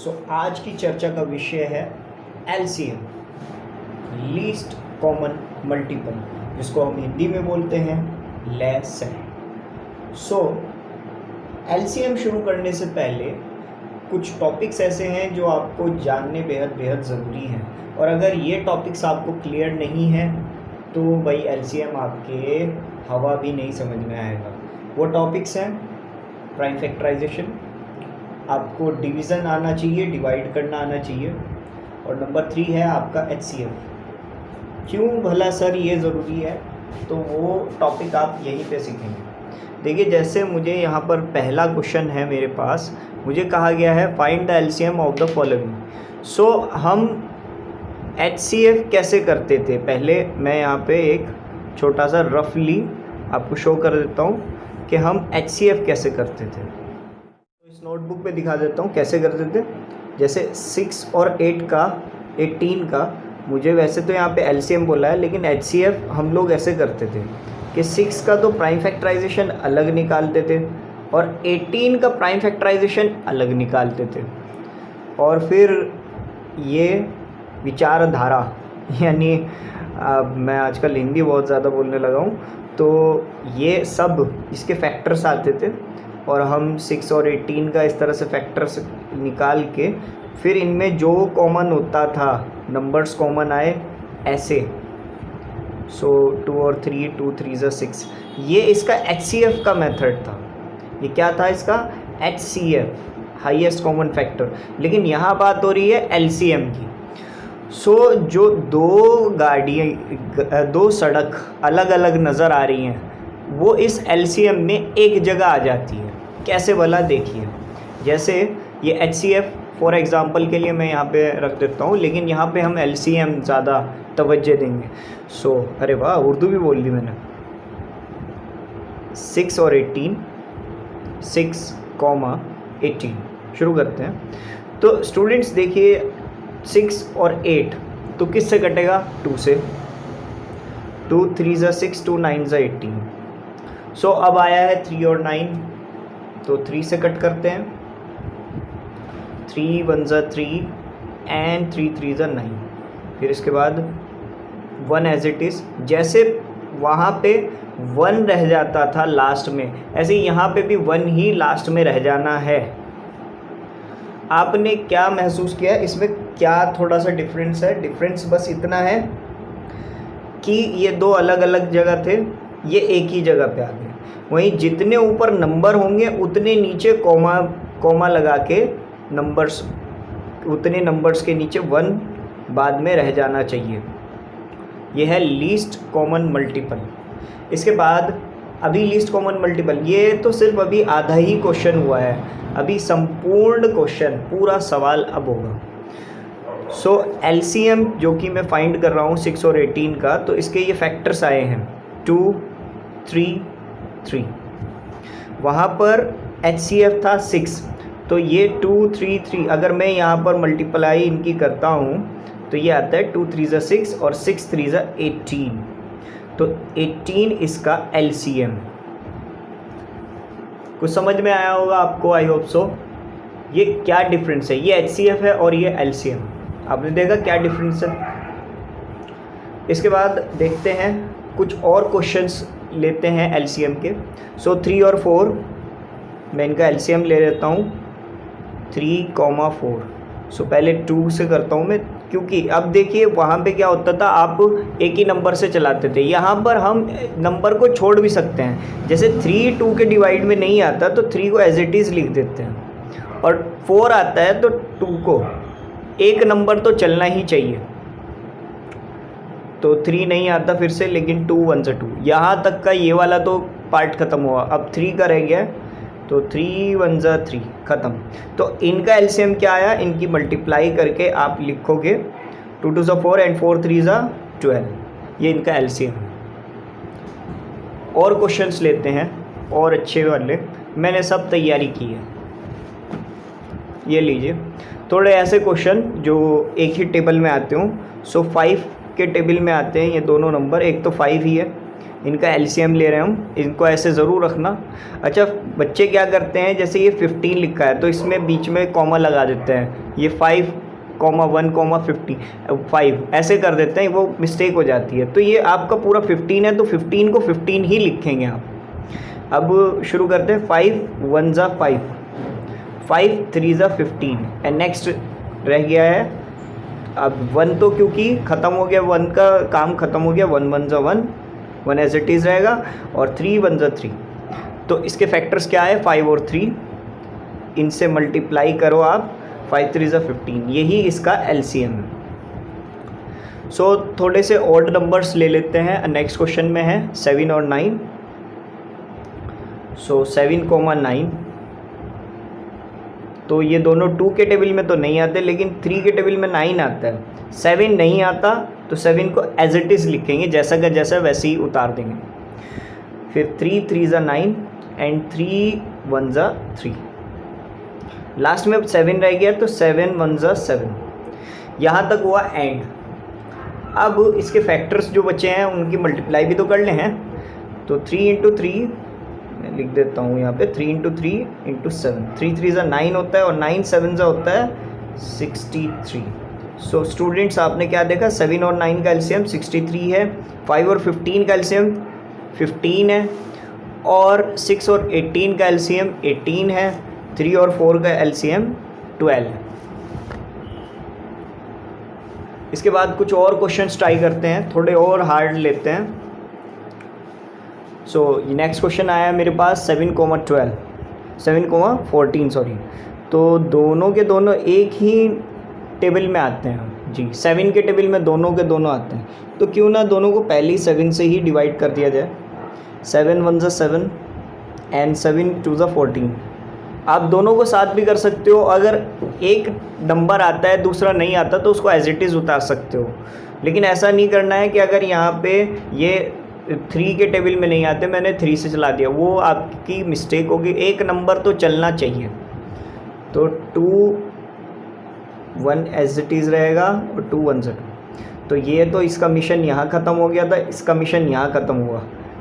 आज की चर्चा का विषय है एलसीएम, लीस्ट कॉमन मल्टीपल, जिसको हम हिंदी में बोलते हैं लैसेंट। एलसीएम शुरू करने से पहले कुछ टॉपिक्स ऐसे हैं जो आपको जानने बेहद ज़रूरी हैं, और अगर ये टॉपिक्स आपको क्लियर नहीं है तो भाई एलसीएम आपके हवा भी नहीं समझ में आएगा। वो टॉपिक्स हैं प्राइम फैक्टराइजेशन, आपको डिवीज़न आना चाहिए, डिवाइड करना आना चाहिए, और नंबर 3 है आपका एचसीएफ। क्यों भला सर ये ज़रूरी है, तो वो टॉपिक आप यहीं पे सीखेंगे। देखिए, जैसे मुझे यहाँ पर पहला क्वेश्चन है मेरे पास, मुझे कहा गया है find the LCM of the following. हम एचसीएफ कैसे करते थे, पहले मैं यहाँ पे एक छोटा सा रफली आपको शो कर देता हूँ कि हम एचसीएफ कैसे करते थे। तो इस नोटबुक पे दिखा देता हूँ कैसे करते थे। जैसे 6 और 8 का 18 का, मुझे वैसे तो यहाँ पे एलसीएम बोला है, लेकिन एचसीएफ हम लोग ऐसे करते थे कि 6 का तो प्राइम फैक्टराइजेशन अलग निकालते थे और 18 का प्राइम फैक्टराइजेशन अलग निकालते थे। और फिर ये विचारधारा, यानी मैं आजकल हिंदी बहुत ज़्यादा बोलने लगा हूँ, तो ये सब इसके फैक्टर्स आते थे और हम 6 और 18 का इस तरह से फैक्टर्स निकाल के फिर इनमें जो कॉमन होता था, नंबर्स कॉमन आए ऐसे। 2 और 3, 2 3 6, ये इसका एचसीएफ का मेथड था। ये क्या था इसका? HCF, highest common factor. लेकिन यहाँ बात हो रही है एलसीएम की। जो दो सड़क अलग अलग नज़र आ रही हैं, वो इस एलसीएम में एक जगह आ जाती है। कैसे भला, देखिए। जैसे ये एचसीएफ फॉर एग्ज़ाम्पल के लिए मैं यहाँ पे रख देता हूँ, लेकिन यहाँ पे हम एलसीएम ज़्यादा तवज्जो देंगे। अरे वाह, उर्दू भी बोल दी मैंने। 6 और 18, 6, 18 शुरू करते हैं। तो स्टूडेंट्स देखिए, 6 और 8 तो किससे कटेगा? 2 से। 2 3 6, 2 9 18। अब आया है 3 और 9, तो 3 से कट करते हैं। 3 1 3 एंड 3 3 9। फिर इसके बाद 1 एज इट इज़। जैसे वहाँ पे 1 रह जाता था लास्ट में, ऐसे यहाँ पे भी 1 ही लास्ट में रह जाना है। आपने क्या महसूस किया इसमें? क्या थोड़ा सा डिफरेंस है? डिफरेंस बस इतना है कि ये 2 अलग अलग जगह थे, ये एक ही जगह पे आ गए। वहीं जितने ऊपर नंबर होंगे उतने नीचे कॉमा लगा के नंबर्स, उतने नंबर्स के नीचे 1 बाद में रह जाना चाहिए। यह है लीस्ट कॉमन मल्टीपल। इसके बाद अभी लीस्ट कॉमन मल्टीपल, ये तो सिर्फ अभी आधा ही क्वेश्चन हुआ है, अभी संपूर्ण क्वेश्चन, पूरा सवाल अब होगा। एलसीएम जो कि मैं फाइंड कर रहा हूँ 6 और 18 का, तो इसके ये फैक्टर्स आए हैं 2 3 3। वहाँ पर एचसीएफ था 6, तो ये 2 3 3, अगर मैं यहाँ पर मल्टीप्लाई इनकी करता हूँ तो ये आता है 2 3 6 और 6 3 18। तो 18 इसका एलसीएम। कुछ समझ में आया होगा आपको, आई होप सो। ये क्या डिफरेंस है? ये एचसीएफ है और ये एलसीएम। आपने देखा क्या डिफरेंस है। इसके बाद देखते हैं कुछ और क्वेश्चंस लेते हैं एलसीएम के। 3 और 4, मैं इनका एलसीएम ले लेता हूँ। 3, 4। पहले 2 से करता हूँ मैं, क्योंकि अब देखिए वहाँ पे क्या होता था, आप एक ही नंबर से चलाते थे। यहाँ पर हम नंबर को छोड़ भी सकते हैं। जैसे 3 2 के डिवाइड में नहीं आता तो 3 को एज इट इज़ लिख देते हैं, और 4 आता है तो 2 को, एक नंबर तो चलना ही चाहिए। तो 3 नहीं आता फिर से, लेकिन 2 1 2, यहाँ तक का ये वाला तो पार्ट ख़त्म हुआ। अब 3 का रह गया, तो 3 1 3 ख़त्म। तो इनका एलसीएम क्या आया? इनकी मल्टीप्लाई करके आप लिखोगे 2 2 4 एंड 4 3 12। ये इनका एलसीएम। और क्वेश्चंस लेते हैं, और अच्छे वाले मैंने सब तैयारी की है। ये लीजिए थोड़े ऐसे क्वेश्चन जो एक ही टेबल में आते हों। 5 के टेबल में आते हैं ये दोनों नंबर, एक तो 5 ही है, इनका एलसीएम ले रहे हैं हम, इनको ऐसे ज़रूर रखना। अच्छा, बच्चे क्या करते हैं, जैसे ये 15 लिखा है तो इसमें बीच में कॉमा लगा देते हैं, ये 5,1,50 ऐसे कर देते हैं, वो मिस्टेक हो जाती है। तो ये आपका पूरा 15 है, तो 15 को 15 ही लिखेंगे आप। अब शुरू करते हैं। 5 1 ज़ा 5, 5 3 ज़ा 15 एंड नेक्स्ट रह गया है अब 1, तो क्योंकि ख़त्म हो गया, 1 का काम ख़त्म हो गया। 1 1 ज़ा 1, 1 एज इट इज़ रहेगा, और 3 1 ज़ा 3। तो इसके फैक्टर्स क्या है? 5 और 3, इनसे मल्टीप्लाई करो आप, 5 3 ज़ा 15, यही इसका LCM है। सो थोड़े से ऑड नंबर्स ले लेते हैं। नेक्स्ट क्वेश्चन में है 7 और 9। सो 7, 9, तो ये दोनों 2 के टेबल में तो नहीं आते, लेकिन 3 के टेबल में 9 आता है। 7 नहीं आता, तो 7 को एज इट इज़ लिखेंगे, जैसा का जैसा वैसे ही उतार देंगे। फिर 3 3 ज़ा 9 एंड 3 1 ज़ा 3। लास्ट में अब 7 रह गया, तो 7 1 ज़ा 7। यहाँ तक हुआ एंड। अब इसके फैक्टर्स जो बचे हैं उनकी मल्टीप्लाई भी तो कर ले हैं। तो 3 इंटू 3 मैं लिख देता हूँ यहाँ पे, 3 इंटू 3 इंटू 7, 3 3 ज़ा 9 होता है, और 9 7 ज़ा होता है 63। सो स्टूडेंट्स, आपने क्या देखा? 7 और 9 का LCM 63 है, 5 और 15 का LCM 15 है, और 6 और 18 का LCM 18 है, 3 और 4 का LCM 12 है। इसके बाद कुछ और क्वेश्चंस ट्राई करते हैं, थोड़े और हार्ड लेते हैं। सो नेक्स्ट क्वेश्चन आया है मेरे पास 7,14 सॉरी। तो दोनों के दोनों एक ही टेबल में आते हैं जी, 7 के टेबल में दोनों के दोनों आते हैं। तो क्यों ना दोनों को पहले ही 7 से ही डिवाइड कर दिया जाए। 7 1 ज़ा 7 एंड 7 2 ज़ा 14। आप दोनों को साथ भी कर सकते हो। अगर एक नंबर आता है दूसरा नहीं आता, तो उसको एज इट इज़ उतार सकते हो। लेकिन ऐसा नहीं करना है कि अगर यहाँ पे ये 3 के टेबल में नहीं आते, मैंने 3 से चला दिया, वो आपकी मिस्टेक होगी। एक नंबर तो चलना चाहिए। तो 2 1 एज इट इज़ रहेगा, और 2 1 ज़ा 2। तो ये तो इसका मिशन यहाँ ख़त्म हो गया था, इसका मिशन यहाँ ख़त्म हुआ।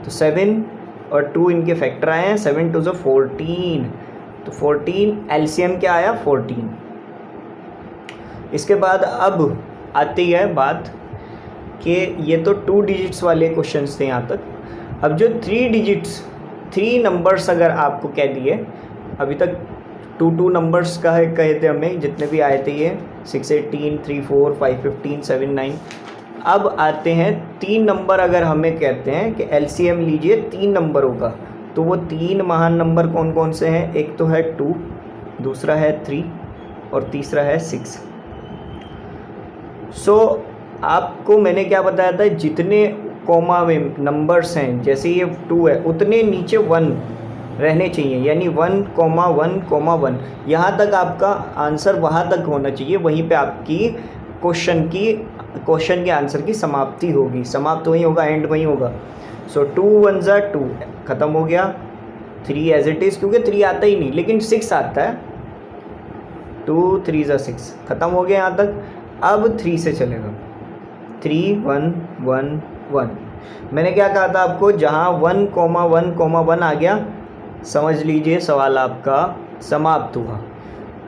तो 7 और 2 इनके फैक्टर आए हैं, 7 2 ज़ा 14। तो 14 LCM क्या आया? 14। इसके बाद अब आती है बात कि ये तो 2 डिजिट्स वाले क्वेश्चंस थे यहाँ तक। अब जो 3 डिजिट्स, 3 नंबर्स अगर आपको कह दिए, अभी तक 2 नंबर्स का है कहे थे हमें, जितने भी आए थे ये 6 18 3 4 5 15 7 9। अब आते हैं 3 नंबर। अगर हमें कहते हैं कि LCM लीजिए 3 नंबरों का, तो वो 3 महान नंबर कौन कौन से हैं? एक तो है 2, दूसरा है 3, और तीसरा है 6। सो आपको मैंने क्या बताया था, जितने कॉमा में नंबर्स हैं, जैसे ये 2 है, उतने नीचे 1 रहने चाहिए, यानी 1,1,1 यहाँ तक आपका आंसर वहाँ तक होना चाहिए। वहीं पे आपकी क्वेश्चन के आंसर की समाप्ति होगी। समाप्त वहीं होगा, एंड वहीं होगा। सो 2 1 ज़ा 2 ख़त्म हो गया, 3 एज इट इज़, क्योंकि 3 आता ही नहीं, लेकिन 6 आता है। 2 3 ज़ा 6 ख़त्म हो गया यहाँ तक। अब 3 से चलेगा, 3 1 1 1। मैंने क्या कहा था आपको? जहाँ 1,1,1 आ गया, समझ लीजिए सवाल आपका समाप्त हुआ।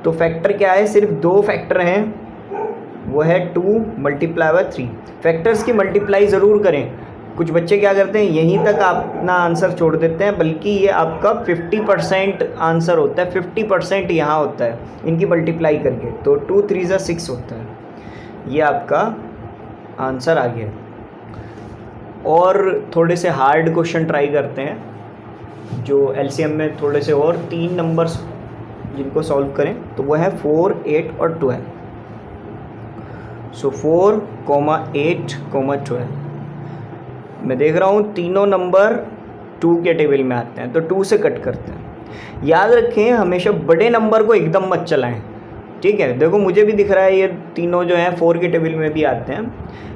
तो फैक्टर क्या है? सिर्फ 2 फैक्टर हैं, वो है 2 मल्टीप्लाई बाय 3। फैक्टर्स की मल्टीप्लाई ज़रूर करें। कुछ बच्चे क्या करते हैं, यहीं तक अपना आंसर छोड़ देते हैं, बल्कि ये आपका 50% आंसर होता है, 50% यहाँ होता है इनकी मल्टीप्लाई करके। तो 2 3 ज़ा 6 होता है, ये आपका आंसर आ गया। और थोड़े से हार्ड क्वेश्चन ट्राई करते हैं, जो LCM में थोड़े से और 3 नंबर्स जिनको सॉल्व करें, तो वो है 4 8 और 12। सो 4, 8, 12। मैं देख रहा हूँ तीनों नंबर 2 के टेबल में आते हैं, तो 2 से कट करते हैं। याद रखें, हमेशा बड़े नंबर को एकदम मत चलाएं, ठीक है? देखो मुझे भी दिख रहा है ये तीनों जो हैं 4 के टेबल में भी आते हैं,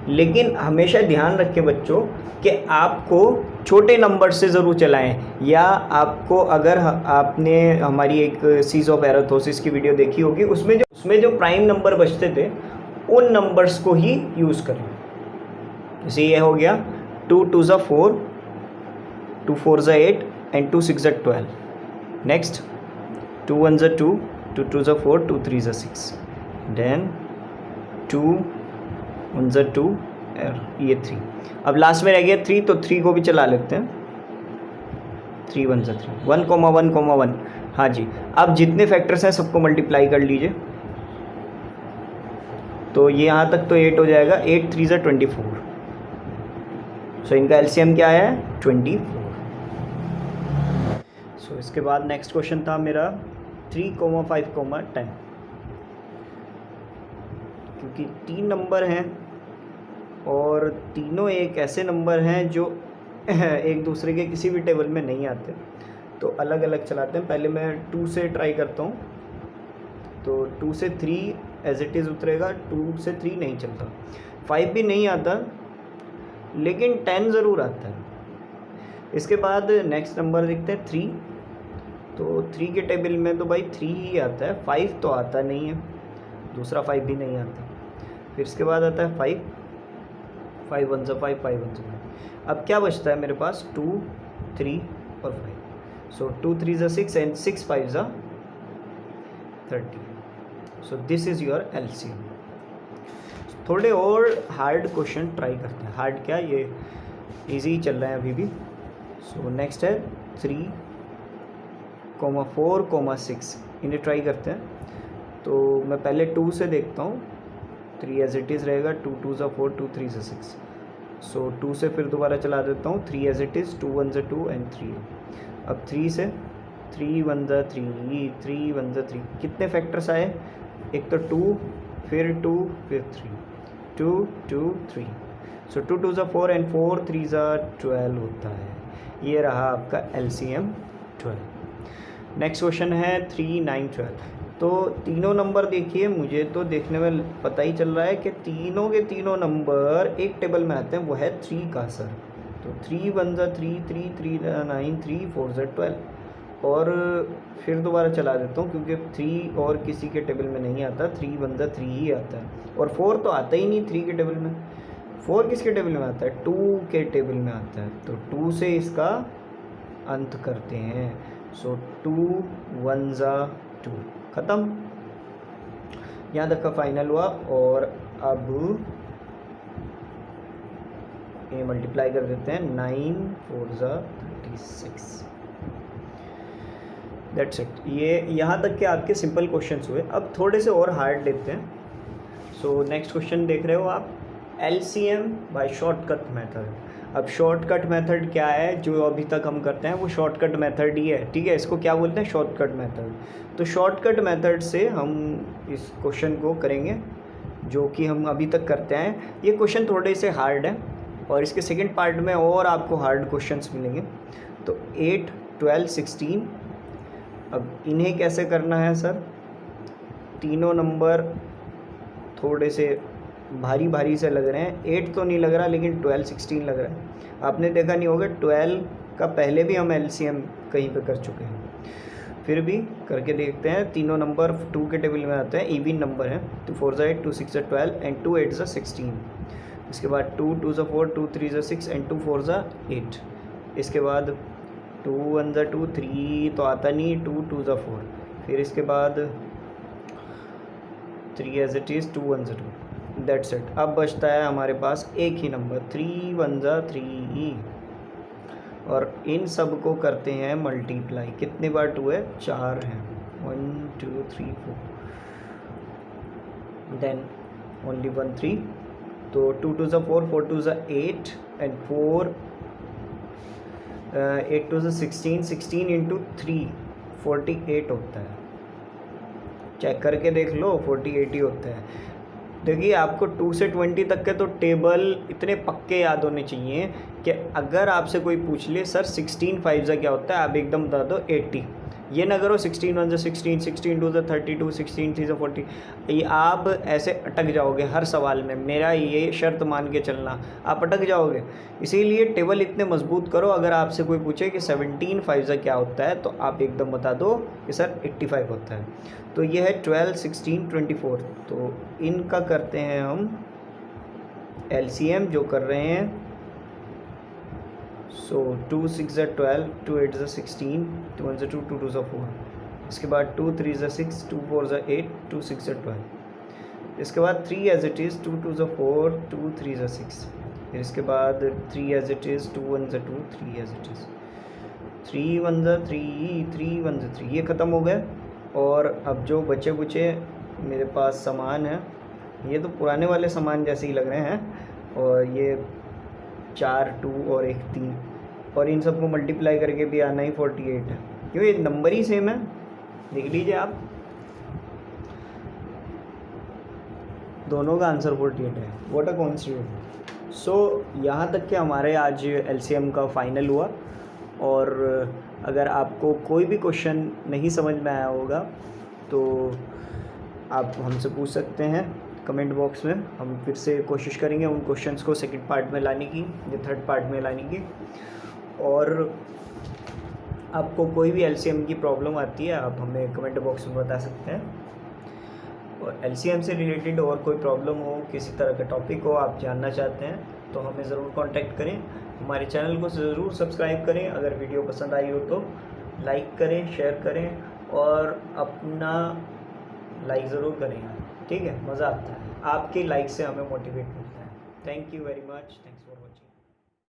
लेकिन हमेशा ध्यान रखें बच्चों कि आपको छोटे नंबर से ज़रूर चलाएं। या आपको, अगर आपने हमारी एक सीज ऑफ एरोथोसिस की वीडियो देखी होगी, उसमें जो प्राइम नंबर बचते थे, उन नंबर्स को ही यूज़ करें। जैसे ये हो गया 2 2 ज़ा 4, 2 4 ज़ा 8 एंड 2 6 ज़ा 12। नेक्स्ट 2 1 ज़ा 2, 2 2 ज़ा 4, 2 3 ज़ा 6। देन 2 1 ज़ा 2 ये 3। अब लास्ट में रह गया 3, तो 3 को भी चला लेते हैं। 3 1 ज़ा 3, 1 1 1। हाँ जी, अब जितने फैक्टर्स हैं सबको मल्टीप्लाई कर लीजिए। तो ये यहाँ तक तो 8 हो जाएगा। 8 3 ज़ा 24। सो इनका एलसीएम क्या है? 24। सो इसके बाद नेक्स्ट क्वेश्चन था मेरा 3, 5, 10। क्योंकि 3 नंबर हैं और तीनों एक ऐसे नंबर हैं जो एक दूसरे के किसी भी टेबल में नहीं आते, तो अलग अलग चलाते हैं। पहले मैं 2 से ट्राई करता हूँ। तो 2 से 3 एज इट इज़ उतरेगा, 2 से 3 नहीं चलता, 5 भी नहीं आता, लेकिन 10 ज़रूर आता है। इसके बाद नेक्स्ट नंबर देखते हैं 3। तो 3 के टेबल में तो भाई 3 ही आता है, 5 तो आता नहीं है, दूसरा 5 भी नहीं आता। फिर इसके बाद आता है 5 1 ज़ा 5, 5 1 ज़ा 5। अब क्या बचता है मेरे पास? 2 3 और 5। सो 2 3 ज़ा 6 एंड 6 5 ज़ा 30। So this is your LCM. थोड़े और हार्ड क्वेश्चन ट्राई करते हैं। हार्ड क्या, ये इजी चल रहा है अभी भी। सो नेक्स्ट है 3, 4, 6। इन्हें ट्राई करते हैं। तो मैं पहले 2 से देखता हूँ। 3 एज इट इज़ रहेगा, 2 2 ज़ा 4, 2 3 ज़ा 6। सो 2 से फिर दोबारा चला देता हूँ। 3 एज इट इज़, 2 1 ज़ा 2 एंड 3। अब 3 से 3 1 ज़ा 3, 3 1 ज़ा 3। कितने फैक्टर्स आए? एक तो 2, फिर 2, फिर 3, 2 2 3। सो 2 2 ज़ा 4 एंड 4 3 ज़ा 12 होता है। ये रहा आपका एलसीएम 12। नेक्स्ट क्वेश्चन है 3 9 12। तो तीनों नंबर देखिए, मुझे तो देखने में पता ही चल रहा है कि तीनों के तीनों नंबर एक टेबल में आते हैं, वो है 3 का सर। तो 3 1 ज़ा 3, 3 3 ज़ा 9, 3 4 ज़ा 12। और फिर दोबारा चला देता हूँ क्योंकि 3 और किसी के टेबल में नहीं आता, 3 1 ज़ा 3 ही आता है। और 4 तो आता ही नहीं 3 के टेबल में। 4 किसके टेबल में आता है? 2 के टेबल में आता है। तो 2 से इसका अंत करते हैं। सो 2 1 ज़ा 2, ख़त्म। यहाँ तक का फाइनल हुआ। और अब ये मल्टीप्लाई कर देते हैं। 9 4 ज़ा 36। That's it. ये यहाँ तक के आपके सिंपल क्वेश्चंस हुए। अब थोड़े से और हार्ड लेते हैं। सो नेक्स्ट क्वेश्चन देख रहे हो आप, एलसीएम बाय शॉर्टकट मेथड। अब शॉर्टकट मेथड क्या है? जो अभी तक हम करते हैं वो शॉर्टकट मेथड ही है, ठीक है। इसको क्या बोलते हैं? Shortcut method. तो शॉर्टकट मेथड से हम इस क्वेश्चन को करेंगे जो कि हम अभी तक करते हैं। ये क्वेश्चन थोड़े से हार्ड है और इसके सेकंड पार्ट में और आपको हार्ड क्वेश्चंस मिलेंगे। तो 8 12 16। अब इन्हें कैसे करना है सर? तीनों नंबर थोड़े से भारी भारी से लग रहे हैं। 8 तो नहीं लग रहा, लेकिन 12 16 लग रहा है। आपने देखा नहीं होगा, 12 का पहले भी हम एलसीएम कहीं पे कर चुके हैं। फिर भी करके देखते हैं। तीनों नंबर 2 के टेबल में आते हैं, इवन नंबर है। 2 4 ज़ा 8, 2 6 ज़ा 12 एंड 2 8 ज़ा 16। इसके बाद 2 2 ज़ा 4, 2 3 ज़ा 6 एंड 2 4 ज़ा 8। इसके बाद 2 1 ज़ा 2, 3 तो आता नहीं, 2 2 ज़ा 4। फिर इसके बाद 3 एज इट इज़, 2 1 ज़ा 2। That's it. अब बचता है हमारे पास एक ही नंबर, 3 1 ज़ा 3। और इन सब को करते हैं मल्टीप्लाई। कितने बार 2 है? 4 हैं। 1 2 3 4। Then only 1 3। तो 2 2 ज़ा 4, 4 2 ज़ा 8 एंड 4 8 2 ज़ा 16। 16 इंटू 3 48 होता है। चेक करके देख लो, 48 ही होता है। देखिए, आपको 2 से 20 तक के तो टेबल इतने पक्के याद होने चाहिए कि अगर आपसे कोई पूछ ले सर 16 5 ज़ा क्या होता है, आप एकदम बता दो 80। ये ना करो 16 1 ज़ा 16, 16 2 ज़ा 32, 16 3 ज़ा 40। ये आप ऐसे अटक जाओगे हर सवाल में। मेरा ये शर्त मान के चलना, आप अटक जाओगे। इसीलिए टेबल इतने मजबूत करो, अगर आपसे कोई पूछे कि 17 5 ज़ा क्या होता है, तो आप एकदम बता दो कि सर 85 होता है। तो ये है 12 16 24। तो इनका करते हैं हम एलसीएम जो कर रहे हैं। सो 2 6 ज़ा 12, 2 8 ज़ा 16, 2 1 ज़ा 2, 2 2 ज़ा 4। इसके बाद 2 3 ज़ा 6, 2 4 ज़ा 8, 2 6 ज़ा 12। इसके बाद 3 एज इट इज़, 2 2 4, 2 3 6। फिर इसके बाद 3 as it is, 2 1 2, 3 as it is, 3 1 3, 3 1 3। ये ख़त्म हो गए। और अब जो बचे बुचे मेरे पास सामान है, ये तो पुराने वाले सामान जैसे ही लग रहे हैं। और ये 4 2 और 1 3, और इन सबको मल्टीप्लाई करके भी आना ही 48 है, क्यों ये नंबर ही सेम है। देख लीजिए आप, दोनों का आंसर 48 है। What a constitute. सो यहाँ तक कि हमारे आज एलसीएम का फाइनल हुआ। और अगर आपको कोई भी क्वेश्चन नहीं समझ में आया होगा तो आप हमसे पूछ सकते हैं कमेंट बॉक्स में। हम फिर से कोशिश करेंगे उन क्वेश्चंस को सेकंड पार्ट में लाने की या थर्ड पार्ट में लाने की। और आपको कोई भी एलसीएम की प्रॉब्लम आती है, आप हमें कमेंट बॉक्स में बता सकते हैं। और एलसीएम से रिलेटेड और कोई प्रॉब्लम हो, किसी तरह का टॉपिक हो आप जानना चाहते हैं तो हमें ज़रूर कांटेक्ट करें। हमारे चैनल को ज़रूर सब्सक्राइब करें। अगर वीडियो पसंद आई हो तो लाइक करें, शेयर करें और अपना लाइक ज़रूर करें। ठीक है, मज़ा आता है, आपके लाइक से हमें मोटिवेट मिलता है। Thank you very much. Thanks.